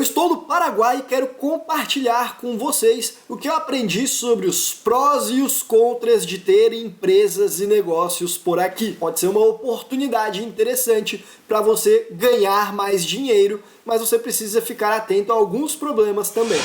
estou no Paraguai e quero compartilhar com vocês o que eu aprendi sobre os prós e os contras de ter empresas e negócios por aqui. Pode ser uma oportunidade interessante para você ganhar mais dinheiro, mas você precisa ficar atento a alguns problemas também.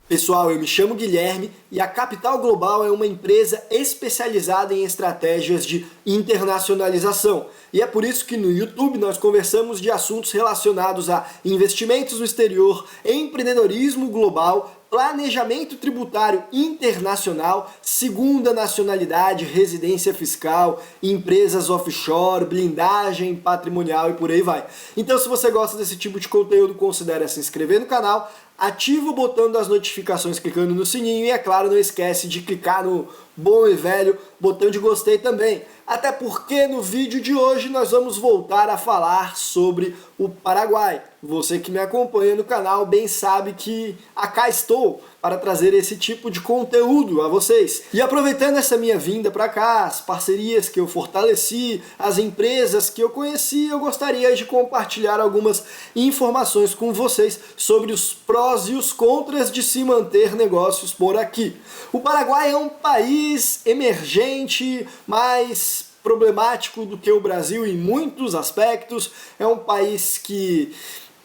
Pessoal, eu me chamo Guilherme e a Capital Global é uma empresa especializada em estratégias de internacionalização. E é por isso que no YouTube nós conversamos de assuntos relacionados a investimentos no exterior, empreendedorismo global, planejamento tributário internacional, segunda nacionalidade, residência fiscal, empresas offshore, blindagem patrimonial e por aí vai. Então, se você gosta desse tipo de conteúdo, considere se inscrever no canal, ativa o botão das notificações clicando no sininho e, é claro, não esquece de clicar no bom e velho botão de gostei também. Até porque no vídeo de hoje nós vamos voltar a falar sobre o Paraguai. Você que me acompanha no canal bem sabe que cá estou para trazer esse tipo de conteúdo a vocês. E aproveitando essa minha vinda para cá, as parcerias que eu fortaleci, as empresas que eu conheci, eu gostaria de compartilhar algumas informações com vocês sobre os prós e os contras de se manter negócios por aqui. O Paraguai é um país emergente, mais problemático do que o Brasil em muitos aspectos. É um país que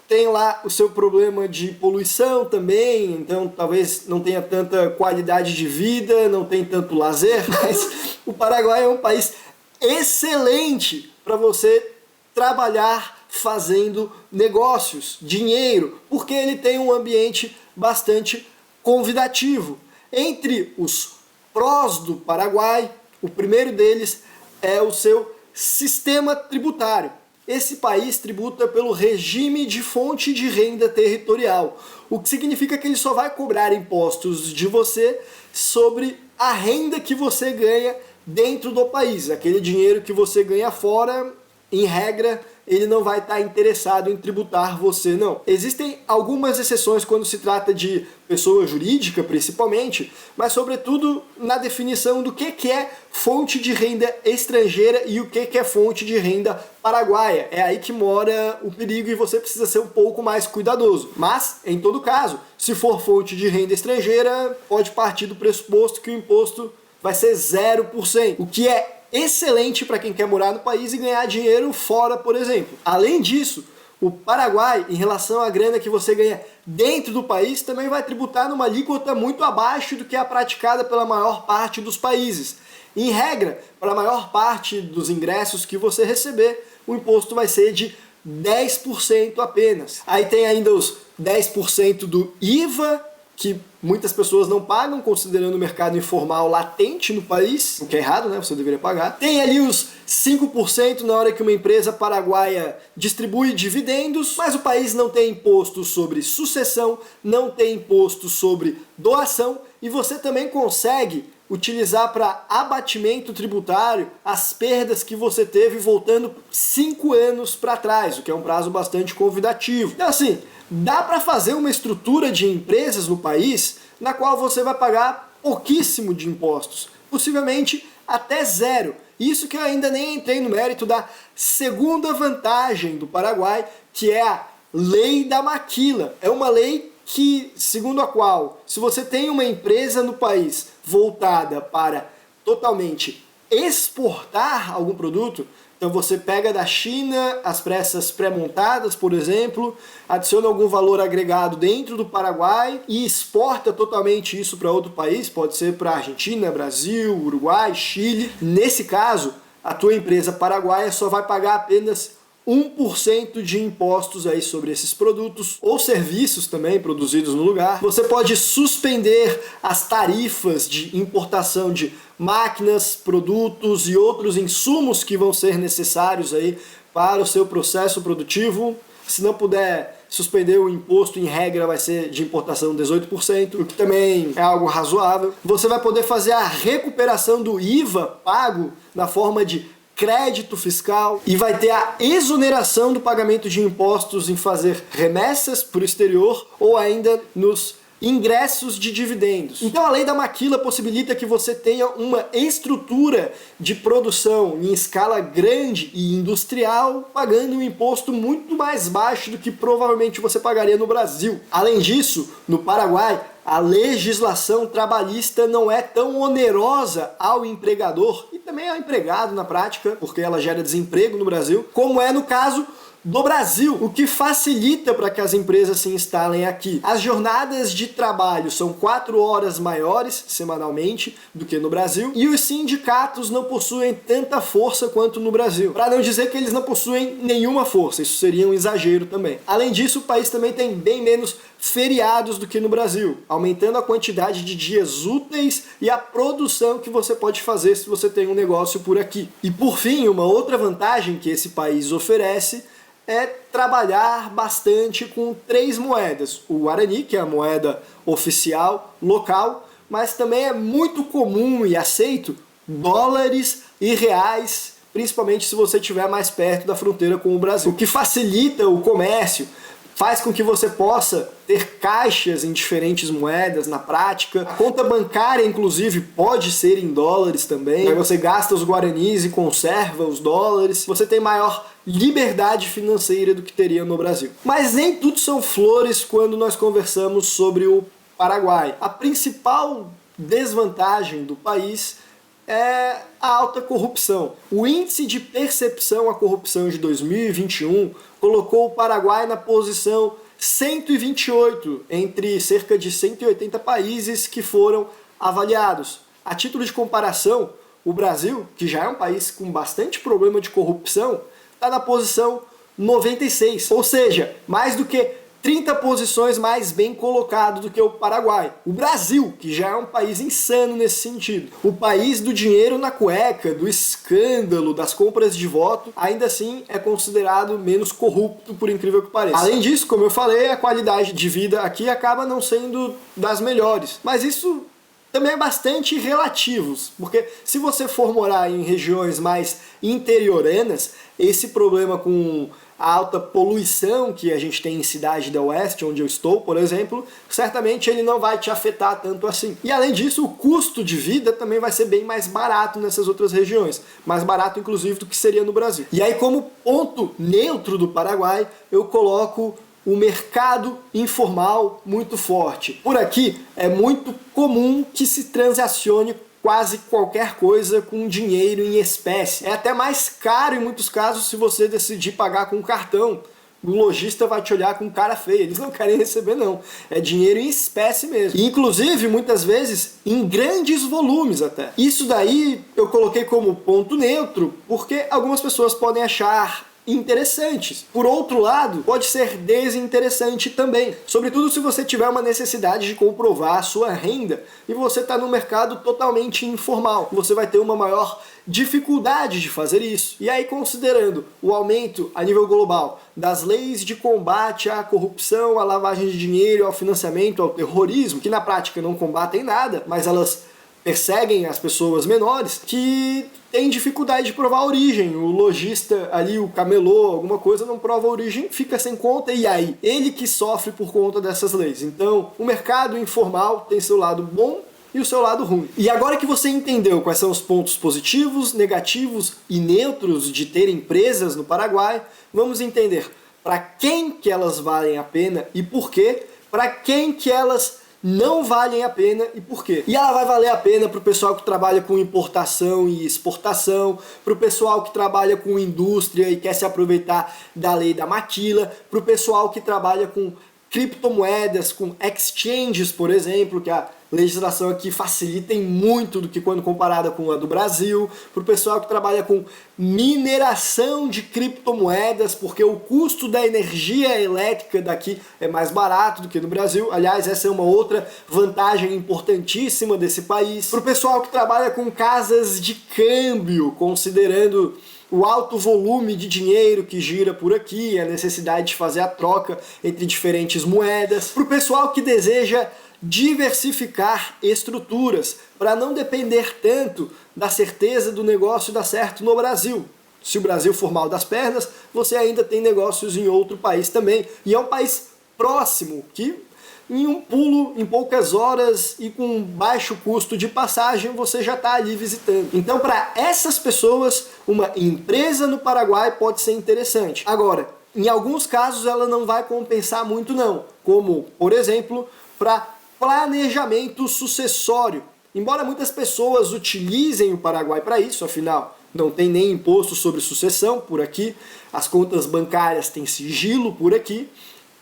tem lá o seu problema de poluição também, então talvez não tenha tanta qualidade de vida, não tem tanto lazer, mas o Paraguai é um país excelente para você trabalhar fazendo negócios, dinheiro, porque ele tem um ambiente bastante convidativo. Entre os prós do Paraguai, o primeiro deles é o seu sistema tributário. Esse país tributa pelo regime de fonte de renda territorial, o que significa que ele só vai cobrar impostos de você sobre a renda que você ganha dentro do país. Aquele dinheiro que você ganha fora, em regra, ele não vai estar interessado em tributar você, não. Existem algumas exceções quando se trata de pessoa jurídica, principalmente, mas sobretudo na definição do que é fonte de renda estrangeira e o que é fonte de renda paraguaia. É aí que mora o perigo e você precisa ser um pouco mais cuidadoso. Mas, em todo caso, se for fonte de renda estrangeira, pode partir do pressuposto que o imposto vai ser 0%, o que é excelente para quem quer morar no país e ganhar dinheiro fora, por exemplo. Além disso, o Paraguai, em relação à grana que você ganha dentro do país, também vai tributar numa alíquota muito abaixo do que é praticada pela maior parte dos países. Em regra, para a maior parte dos ingressos que você receber, o imposto vai ser de 10% apenas. Aí tem ainda os 10% do IVA, que muitas pessoas não pagam, considerando o mercado informal latente no país, o que é errado, né? Você deveria pagar. Tem ali os 5% na hora que uma empresa paraguaia distribui dividendos, mas o país não tem imposto sobre sucessão, não tem imposto sobre doação, e você também consegue utilizar para abatimento tributário as perdas que você teve voltando 5 anos para trás, o que é um prazo bastante convidativo. Então assim, dá para fazer uma estrutura de empresas no país na qual você vai pagar pouquíssimo de impostos, possivelmente até zero. Isso que eu ainda nem entrei no mérito da segunda vantagem do Paraguai, que é a Lei da Maquila. É uma lei que, segundo a qual, se você tem uma empresa no país voltada para totalmente exportar algum produto, então você pega da China as peças pré-montadas, por exemplo, adiciona algum valor agregado dentro do Paraguai e exporta totalmente isso para outro país, pode ser para Argentina, Brasil, Uruguai, Chile. Nesse caso, a tua empresa paraguaia só vai pagar apenas 1% de impostos aí sobre esses produtos ou serviços também produzidos no lugar. Você pode suspender as tarifas de importação de máquinas, produtos e outros insumos que vão ser necessários aí para o seu processo produtivo. Se não puder suspender o imposto, em regra vai ser de importação 18%, o que também é algo razoável. Você vai poder fazer a recuperação do IVA pago na forma de crédito fiscal e vai ter a exoneração do pagamento de impostos em fazer remessas para o exterior ou ainda nos ingressos de dividendos. Então a lei da maquila possibilita que você tenha uma estrutura de produção em escala grande e industrial, pagando um imposto muito mais baixo do que provavelmente você pagaria no Brasil. Além disso, no Paraguai, a legislação trabalhista não é tão onerosa ao empregador e também ao empregado na prática, porque ela gera desemprego no Brasil, como é no caso do Brasil, o que facilita para que as empresas se instalem aqui. As jornadas de trabalho são 4 horas maiores semanalmente do que no Brasil e os sindicatos não possuem tanta força quanto no Brasil. Para não dizer que eles não possuem nenhuma força, isso seria um exagero também. Além disso, o país também tem bem menos feriados do que no Brasil, aumentando a quantidade de dias úteis e a produção que você pode fazer se você tem um negócio por aqui. E por fim, uma outra vantagem que esse país oferece é trabalhar bastante com 3 moedas. O Guarani, que é a moeda oficial local, mas também é muito comum e aceito dólares e reais, principalmente se você estiver mais perto da fronteira com o Brasil, o que facilita o comércio, faz com que você possa ter caixas em diferentes moedas na prática. A conta bancária, inclusive, pode ser em dólares também. Aí você gasta os guaranis e conserva os dólares. Você tem maior liberdade financeira do que teria no Brasil. Mas nem tudo são flores quando nós conversamos sobre o Paraguai. A principal desvantagem do país é a alta corrupção. O índice de percepção à corrupção de 2021 colocou o Paraguai na posição 128 entre cerca de 180 países que foram avaliados. A título de comparação, o Brasil, que já é um país com bastante problema de corrupção, está na posição 96, ou seja, mais do que 30 posições mais bem colocado do que o Paraguai. O Brasil, que já é um país insano nesse sentido, o país do dinheiro na cueca, do escândalo, das compras de voto, ainda assim é considerado menos corrupto, por incrível que pareça. Além disso, como eu falei, a qualidade de vida aqui acaba não sendo das melhores, mas isso também é bastante relativos, porque se você for morar em regiões mais interioranas, esse problema com a alta poluição que a gente tem em Cidade del Oeste, onde eu estou, por exemplo, certamente ele não vai te afetar tanto assim. E além disso, o custo de vida também vai ser bem mais barato nessas outras regiões, mais barato inclusive do que seria no Brasil. E aí, como ponto neutro do Paraguai, eu coloco o mercado informal muito forte. Por aqui é muito comum que se transacione quase qualquer coisa com dinheiro em espécie. É até mais caro em muitos casos se você decidir pagar com cartão. O lojista vai te olhar com cara feia, eles não querem receber não. É dinheiro em espécie mesmo. E, inclusive, muitas vezes, em grandes volumes até. Isso daí eu coloquei como ponto neutro, porque algumas pessoas podem achar interessantes. Por outro lado, pode ser desinteressante também, sobretudo se você tiver uma necessidade de comprovar a sua renda e você está no mercado totalmente informal. Você vai ter uma maior dificuldade de fazer isso. E aí, considerando o aumento a nível global das leis de combate à corrupção, à lavagem de dinheiro, ao financiamento, ao terrorismo, que na prática não combatem nada, mas elas perseguem as pessoas menores, que tem dificuldade de provar a origem. O lojista ali, o camelô, alguma coisa, não prova a origem, fica sem conta, e aí? Ele que sofre por conta dessas leis. Então, o mercado informal tem seu lado bom e o seu lado ruim. E agora que você entendeu quais são os pontos positivos, negativos e neutros de ter empresas no Paraguai, vamos entender para quem que elas valem a pena e por quê, para quem que elas não valem a pena e por quê. E ela vai valer a pena para o pessoal que trabalha com importação e exportação, para o pessoal que trabalha com indústria e quer se aproveitar da lei da maquila, para o pessoal que trabalha com criptomoedas, com exchanges, por exemplo, que a legislação aqui facilita em muito do que quando comparada com a do Brasil, para o pessoal que trabalha com mineração de criptomoedas, porque o custo da energia elétrica daqui é mais barato do que no Brasil. Aliás, essa é uma outra vantagem importantíssima desse país. Para o pessoal que trabalha com casas de câmbio, considerando o alto volume de dinheiro que gira por aqui, a necessidade de fazer a troca entre diferentes moedas. Para o pessoal que deseja diversificar estruturas, para não depender tanto da certeza do negócio dar certo no Brasil. Se o Brasil for mal das pernas, você ainda tem negócios em outro país também. E é um país próximo, que em um pulo, em poucas horas e com baixo custo de passagem, você já está ali visitando. Então, para essas pessoas, uma empresa no Paraguai pode ser interessante. Agora, em alguns casos ela não vai compensar muito não, como, por exemplo, para planejamento sucessório. Embora muitas pessoas utilizem o Paraguai para isso, afinal, não tem nem imposto sobre sucessão por aqui, as contas bancárias têm sigilo por aqui.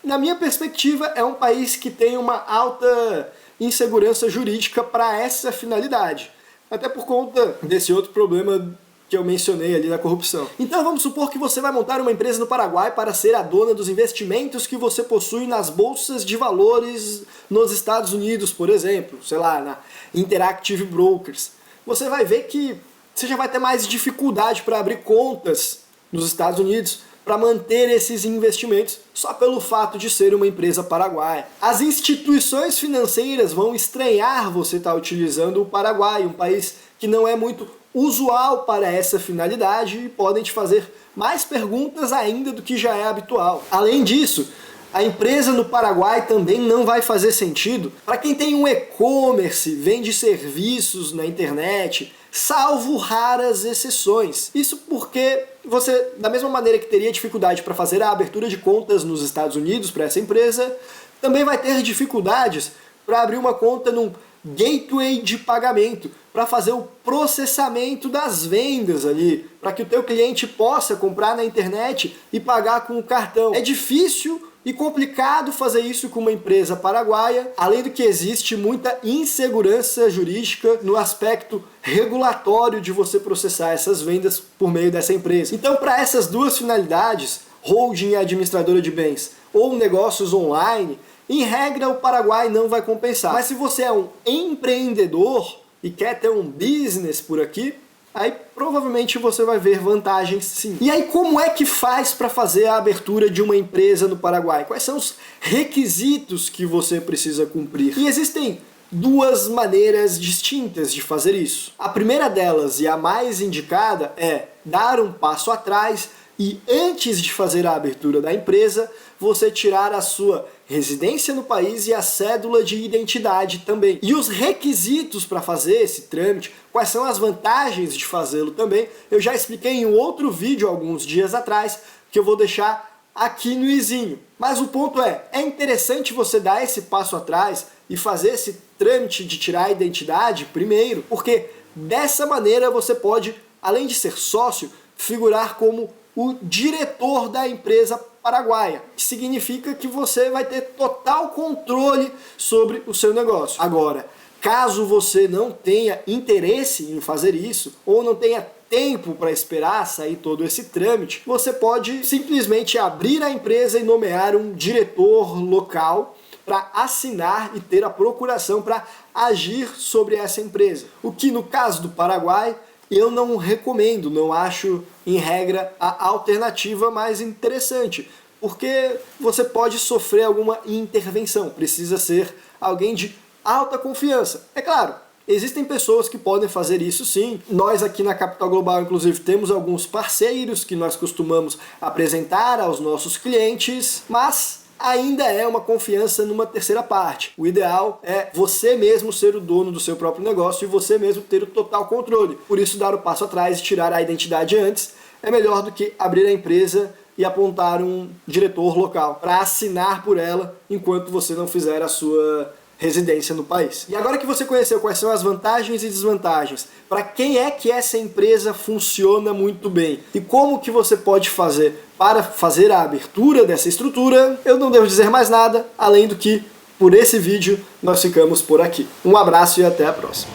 Na minha perspectiva, é um país que tem uma alta insegurança jurídica para essa finalidade, até por conta desse outro problema que eu mencionei ali da corrupção. Então vamos supor que você vai montar uma empresa no Paraguai para ser a dona dos investimentos que você possui nas bolsas de valores nos Estados Unidos, por exemplo, sei lá, na Interactive Brokers. Você vai ver que você já vai ter mais dificuldade para abrir contas nos Estados Unidos para manter esses investimentos só pelo fato de ser uma empresa paraguaia. As instituições financeiras vão estranhar você estar utilizando o Paraguai, um país que não é muito usual para essa finalidade, e podem te fazer mais perguntas ainda do que já é habitual. Além disso, a empresa no Paraguai também não vai fazer sentido para quem tem um e-commerce, vende serviços na internet, salvo raras exceções. Isso porque você, da mesma maneira que teria dificuldade para fazer a abertura de contas nos Estados Unidos para essa empresa, também vai ter dificuldades para abrir uma conta num gateway de pagamento, para fazer o processamento das vendas ali, para que o teu cliente possa comprar na internet e pagar com o cartão. É difícil e complicado fazer isso com uma empresa paraguaia, além do que existe muita insegurança jurídica no aspecto regulatório de você processar essas vendas por meio dessa empresa. Então, para essas duas finalidades, holding e administradora de bens ou negócios online, em regra o Paraguai não vai compensar. Mas se você é um empreendedor e quer ter um business por aqui, aí provavelmente você vai ver vantagens sim. E aí como é que faz para fazer a abertura de uma empresa no Paraguai? Quais são os requisitos que você precisa cumprir? E existem duas maneiras distintas de fazer isso. A primeira delas, e a mais indicada, é dar um passo atrás e antes de fazer a abertura da empresa, você tirar a sua residência no país e a cédula de identidade também. E os requisitos para fazer esse trâmite, quais são as vantagens de fazê-lo também, eu já expliquei em um outro vídeo alguns dias atrás, que eu vou deixar aqui no izinho. Mas o ponto é interessante você dar esse passo atrás e fazer esse trâmite de tirar a identidade primeiro, porque dessa maneira você pode, além de ser sócio, figurar como o diretor da empresa paraguaia, que significa que você vai ter total controle sobre o seu negócio. Agora, caso você não tenha interesse em fazer isso, ou não tenha tempo para esperar sair todo esse trâmite, você pode simplesmente abrir a empresa e nomear um diretor local para assinar e ter a procuração para agir sobre essa empresa. O que no caso do Paraguai eu não recomendo, não acho, em regra, a alternativa mais interessante, porque você pode sofrer alguma intervenção, precisa ser alguém de alta confiança. É claro, existem pessoas que podem fazer isso sim, nós aqui na Capital Global, inclusive, temos alguns parceiros que nós costumamos apresentar aos nossos clientes, mas ainda é uma confiança numa terceira parte. O ideal é você mesmo ser o dono do seu próprio negócio e você mesmo ter o total controle. Por isso, dar o passo atrás e tirar a identidade antes é melhor do que abrir a empresa e apontar um diretor local para assinar por ela enquanto você não fizer a sua residência no país. E agora que você conheceu quais são as vantagens e desvantagens, para quem é que essa empresa funciona muito bem e como que você pode fazer para fazer a abertura dessa estrutura, eu não devo dizer mais nada, além do que, por esse vídeo, nós ficamos por aqui. Um abraço e até a próxima.